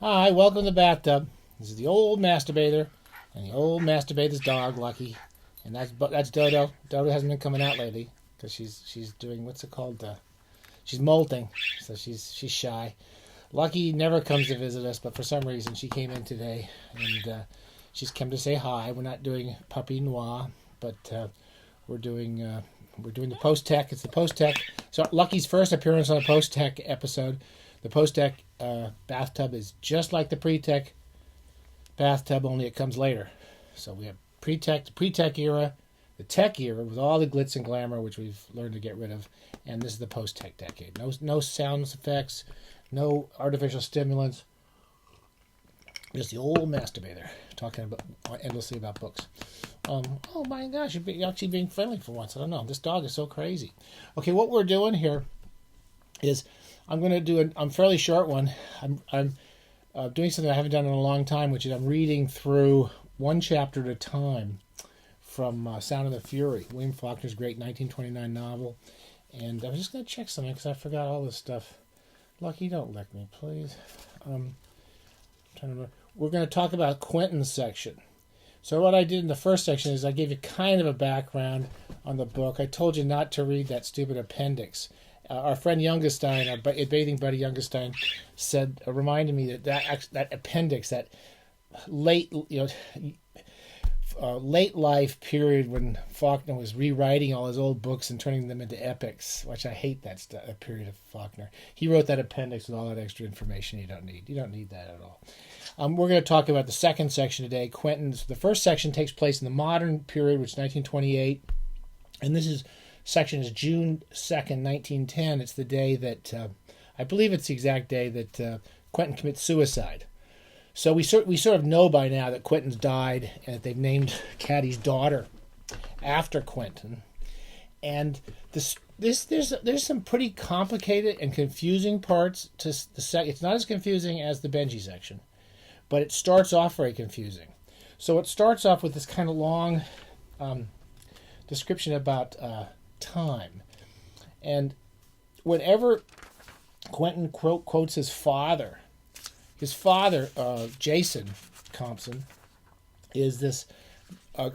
Hi, welcome to the bathtub. This is the old masturbator and the old masturbator's dog, Lucky, and that's Dodo. Dodo hasn't been coming out lately because she's doing what's it called? She's molting, so she's shy. Lucky never comes to visit us, but for some reason she came in today, and she's come to say hi. We're not doing puppy noir, but we're doing the post tech. It's the post tech. So Lucky's first appearance on a post tech episode. The post tech bathtub is just like the pre tech bathtub, only it comes later. So we have pre tech era, the tech era with all the glitz and glamour, which we've learned to get rid of, and this is the post tech decade. No sound effects, no artificial stimulants. Just the old masturbator talking about endlessly about books. Oh my gosh, you're actually being friendly for once. I don't know. This dog is so crazy. Okay, what we're doing here is I'm going to do a fairly short one. I'm doing something I haven't done in a long time, which is I'm reading through one chapter at a time from Sound of the Fury, William Faulkner's great 1929 novel. And I'm just going to check something because I forgot all this stuff. Lucky, don't lick me, please. I'm trying to remember. We're going to talk about Quentin's section. So what I did in the first section is I gave you kind of a background on the book. I told you not to read that stupid appendix. Our friend Youngestein, our bathing buddy Youngestein, reminded me that appendix, that late life period when Faulkner was rewriting all his old books and turning them into epics, which I hate that period of Faulkner. He wrote that appendix with all that extra information you don't need. You don't need that at all. We're going to talk about the second section today. The first section takes place in the modern period, which is 1928, and section is June 2nd, 1910. It's the day that, I believe it's the exact day that Quentin commits suicide. So we sort of know by now that Quentin's died and that they've named Caddy's daughter after Quentin. And there's some pretty complicated and confusing parts to the section. It's not as confusing as the Benji section, but it starts off very confusing. So it starts off with this kind of long description about time. And whenever Quentin quotes his father, Jason Thompson, is this.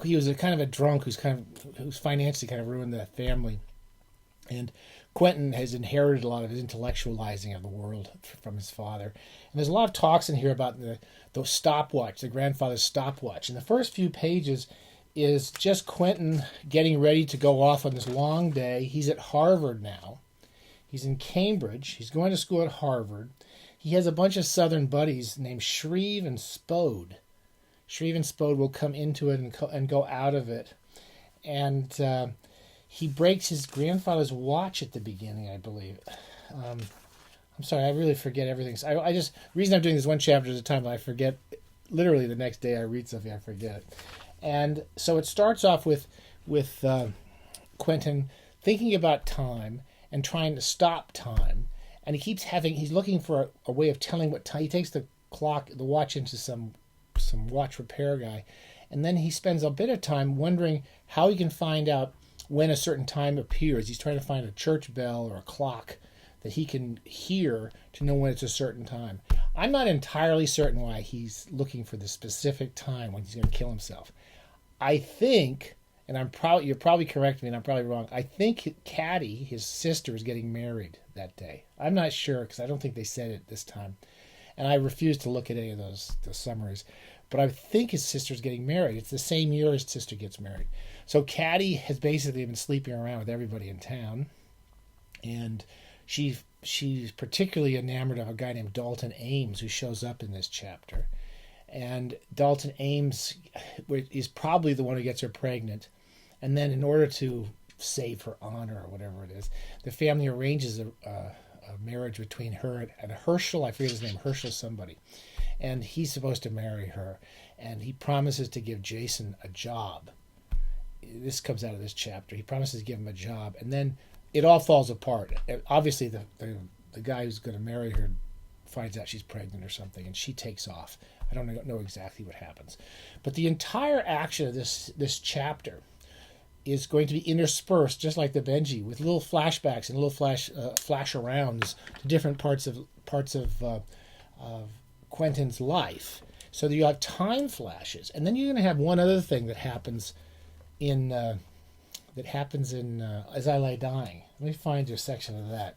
He was a kind of a drunk who's financially kind of ruined the family, and Quentin has inherited a lot of his intellectualizing of the world from his father. And there's a lot of talks in here about the stopwatch, the grandfather's stopwatch. And the first few pages is just Quentin getting ready to go off on this long day. He's at Harvard now. He's in Cambridge. He's going to school at Harvard. He has a bunch of Southern buddies named Shreve and Spode. Shreve and Spode will come into it and go out of it. And he breaks his grandfather's watch at the beginning, I believe. I'm sorry, I really forget everything. The reason I'm doing this one chapter at a time, I forget. Literally the next day I read something, I forget it. And so it starts off with Quentin thinking about time and trying to stop time. And he's looking for a way of telling what time. He takes the watch into some watch repair guy. And then he spends a bit of time wondering how he can find out when a certain time appears. He's trying to find a church bell or a clock that he can hear to know when it's a certain time. I'm not entirely certain why he's looking for the specific time when he's going to kill himself. I think, and you're probably correct me, and I'm probably wrong. I think Caddy, his sister, is getting married that day. I'm not sure because I don't think they said it this time, and I refuse to look at any of those summaries. But I think his sister's getting married. It's the same year his sister gets married. So Caddy has basically been sleeping around with everybody in town, and she's particularly enamored of a guy named Dalton Ames who shows up in this chapter. And Dalton Ames is probably the one who gets her pregnant. And then in order to save her honor or whatever it is, the family arranges a marriage between her and Herschel. I forget his name, Herschel somebody. And he's supposed to marry her. And he promises to give Jason a job. This comes out of this chapter. He promises to give him a job. And then it all falls apart. Obviously, the guy who's going to marry her finds out she's pregnant or something, and she takes off. I don't know exactly what happens. But the entire action of this chapter is going to be interspersed, just like the Benji, with little flashbacks and little flash arounds to different parts of Quentin's life. So you have time flashes, and then you're going to have one other thing that happens in As I Lay Dying. Let me find your section of that,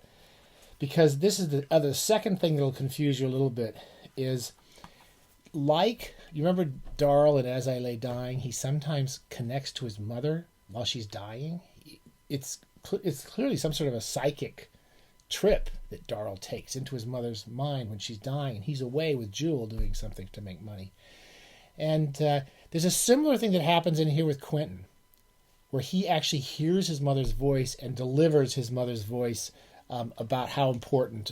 because this is the other second thing that'll confuse you a little bit. Is like, you remember Darl in As I Lay Dying? He sometimes connects to his mother while she's dying. It's clearly some sort of a psychic trip that Darl takes into his mother's mind when she's dying, and he's away with Jewel doing something to make money. And there's a similar thing that happens in here with Quentin, where he actually hears his mother's voice and delivers his mother's voice about how important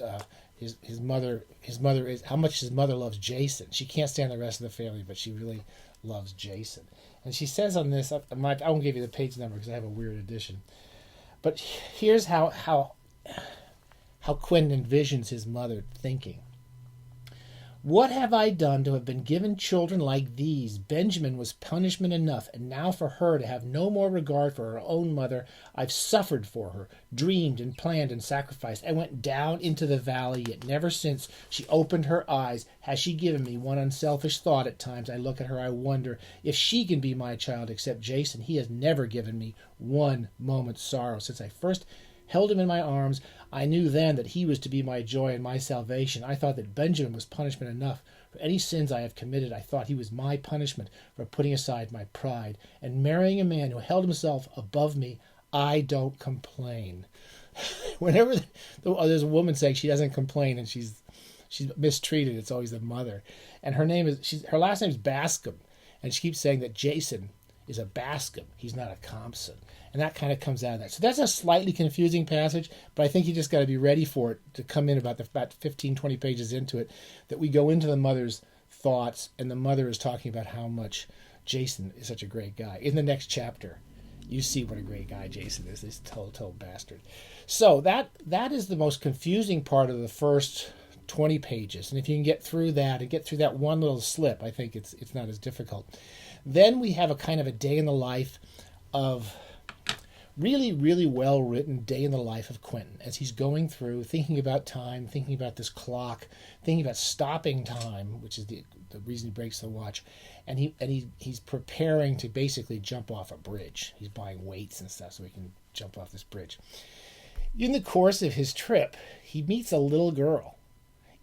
his mother is, how much his mother loves Jason. She can't stand the rest of the family, but she really loves Jason. And she says on this, I won't give you the page number because I have a weird edition, but here's how Quentin envisions his mother thinking. What have I done to have been given children like these? Benjamin was punishment enough, and now for her to have no more regard for her own mother, I've suffered for her, dreamed and planned and sacrificed. I went down into the valley, yet never since she opened her eyes has she given me one unselfish thought. At times I look at her, I wonder if she can be my child except Jason. He has never given me one moment's sorrow since I first held him in my arms. I knew then that he was to be my joy and my salvation. I thought that Benjamin was punishment enough for any sins I have committed. I thought he was my punishment for putting aside my pride and marrying a man who held himself above me. I don't complain. Whenever there's a woman saying she doesn't complain and she's mistreated, it's always the mother. And her last name is Bascom, and she keeps saying that Jason is a Bascom. He's not a Compson. And that kind of comes out of that. So that's a slightly confusing passage, but I think you just got to be ready for it to come in about 15, 20 pages into it, that we go into the mother's thoughts, and the mother is talking about how much Jason is such a great guy. In the next chapter, you see what a great guy Jason is, this total bastard. So that is the most confusing part of the first 20 pages. And if you can get through that and get through that one little slip, I think it's not as difficult. Then we have a kind of a day in the life of really, really well-written day in the life of Quentin as he's going through, thinking about time, thinking about this clock, thinking about stopping time, which is the reason he breaks the watch, and he's preparing to basically jump off a bridge. He's buying weights and stuff so he can jump off this bridge. In the course of his trip, he meets a little girl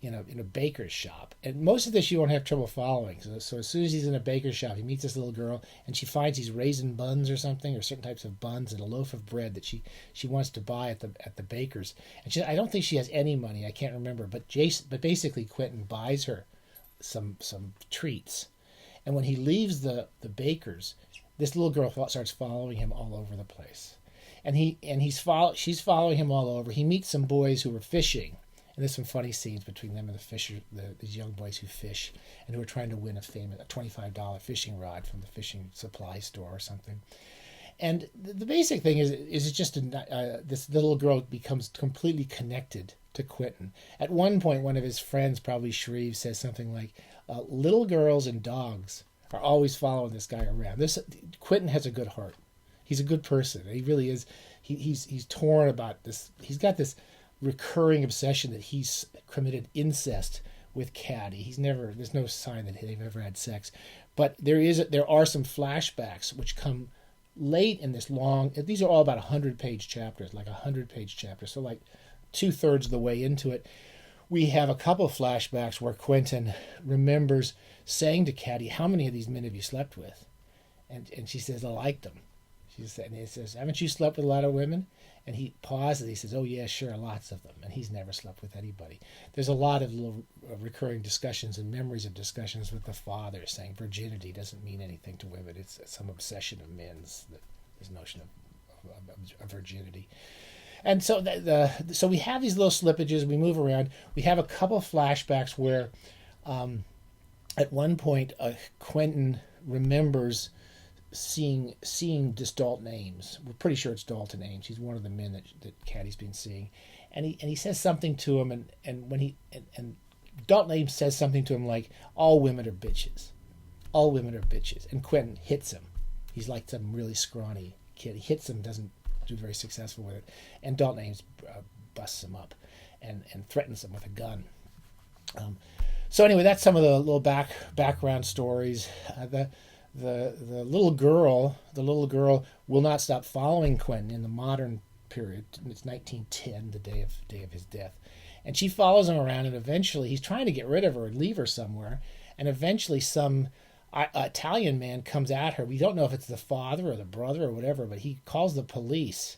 in a baker's shop. And most of this you won't have trouble following. So as soon as he's in a baker's shop, he meets this little girl, and she finds these raisin buns or something, or certain types of buns, and a loaf of bread that she wants to buy at the baker's. And I don't think she has any money. I can't remember. But basically Quentin buys her some treats. And when he leaves the baker's, this little girl starts following him all over the place. And she's following him all over. He meets some boys who were fishing. And there's some funny scenes between them and these young boys who fish and who are trying to win a $25 fishing rod from the fishing supply store or something. And the basic thing is just this little girl becomes completely connected to Quentin. At one point, one of his friends, probably Shreve, says something like, little girls and dogs are always following this guy around. Quentin has a good heart. He's a good person. He really is. He's torn about this. He's got this recurring obsession that he's committed incest with Caddy. There's no sign that they've ever had sex, but there are some flashbacks which come late in this long. These are all about 100-page chapters, like 100-page chapters. So like 2/3 of the way into it, we have a couple of flashbacks where Quentin remembers saying to Caddy, "How many of these men have you slept with?" And she says, "I liked them." And he says, "Haven't you slept with a lot of women?" And he pauses. He says, "Oh, yeah, sure, lots of them." And he's never slept with anybody. There's a lot of little recurring discussions and memories of discussions with the father saying virginity doesn't mean anything to women. It's some obsession of men's, this notion of virginity. And so so we have these little slippages. We move around. We have a couple of flashbacks where at one point Quentin remembers seeing this Dalton Ames. We're pretty sure it's Dalton Ames. He's one of the men that Caddy's been seeing, and he says something to him, and Dalton Ames says something to him like, "All women are bitches, all women are bitches," and Quentin hits him. He's like some really scrawny kid. He hits him, doesn't do very successful with it, and Dalton Ames busts him up and threatens him with a gun. So anyway, that's some of the little background stories. The little girl will not stop following Quentin in the modern period. It's 1910, the day of his death, and she follows him around. And eventually, he's trying to get rid of her and leave her somewhere. And eventually, some Italian man comes at her. We don't know if it's the father or the brother or whatever, but he calls the police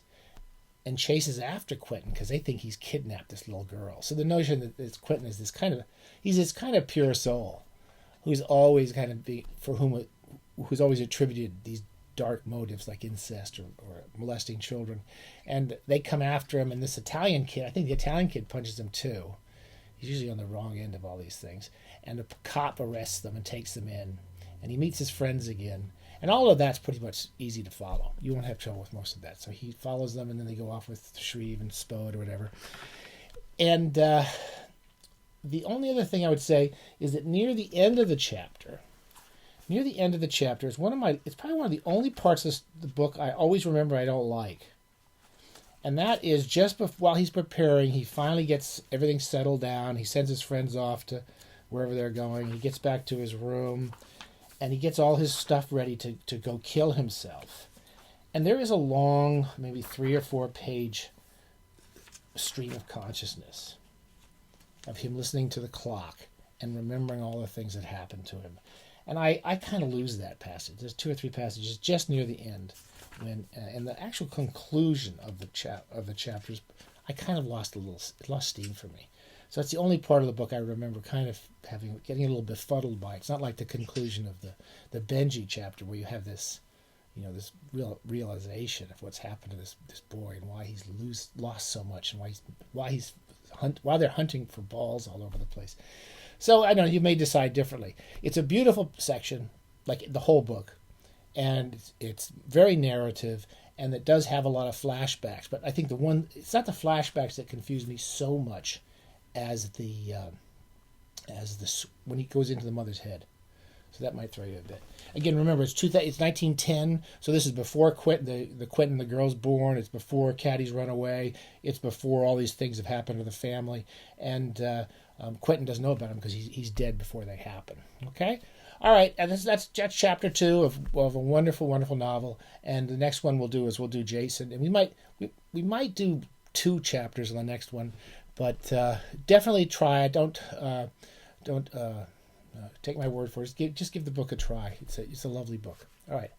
and chases after Quentin because they think he's kidnapped this little girl. So the notion that Quentin is this kind of pure soul, who's always who's always attributed these dark motives like incest or molesting children, and they come after him. And this Italian kid, I think the Italian kid punches him too. He's usually on the wrong end of all these things. And the cop arrests them and takes them in, and he meets his friends again. And all of that's pretty much easy to follow. You won't have trouble with most of that. So he follows them, and then they go off with Shreve and Spode or whatever. And the only other thing I would say is that near the end of the chapter is it's probably one of the only parts of the book I always remember I don't like. And that is just while he's preparing, he finally gets everything settled down. He sends his friends off to wherever they're going. He gets back to his room, and he gets all his stuff ready to go kill himself. And there is a long, maybe 3 or 4 page stream of consciousness of him listening to the clock and remembering all the things that happened to him. And I kind of lose that passage. There's 2 or 3 passages just near the end, when and the actual conclusion of the chapters, I kind of lost steam for me. So that's the only part of the book I remember kind of getting a little befuddled by. It's not like the conclusion of the Benji chapter where you have this, this real realization of what's happened to this boy and why he's lost so much and why they're hunting for balls all over the place. So I know you may decide differently. It's a beautiful section, like the whole book, and it's very narrative, and it does have a lot of flashbacks. But I think it's not the flashbacks that confuse me so much as when he goes into the mother's head. So that might throw you a bit. Again, remember, it's 1910, so this is before Quentin the girl's born. It's before Caddy's run away. It's before all these things have happened to the family. And Quentin doesn't know about them because he's dead before they happen. Okay? All right, and that's chapter 2 of a wonderful, wonderful novel. And the next one we'll do Jason. And we might do 2 chapters on the next one. But definitely try. Don't take my word for it. Just give the book a try. It's a lovely book. All right.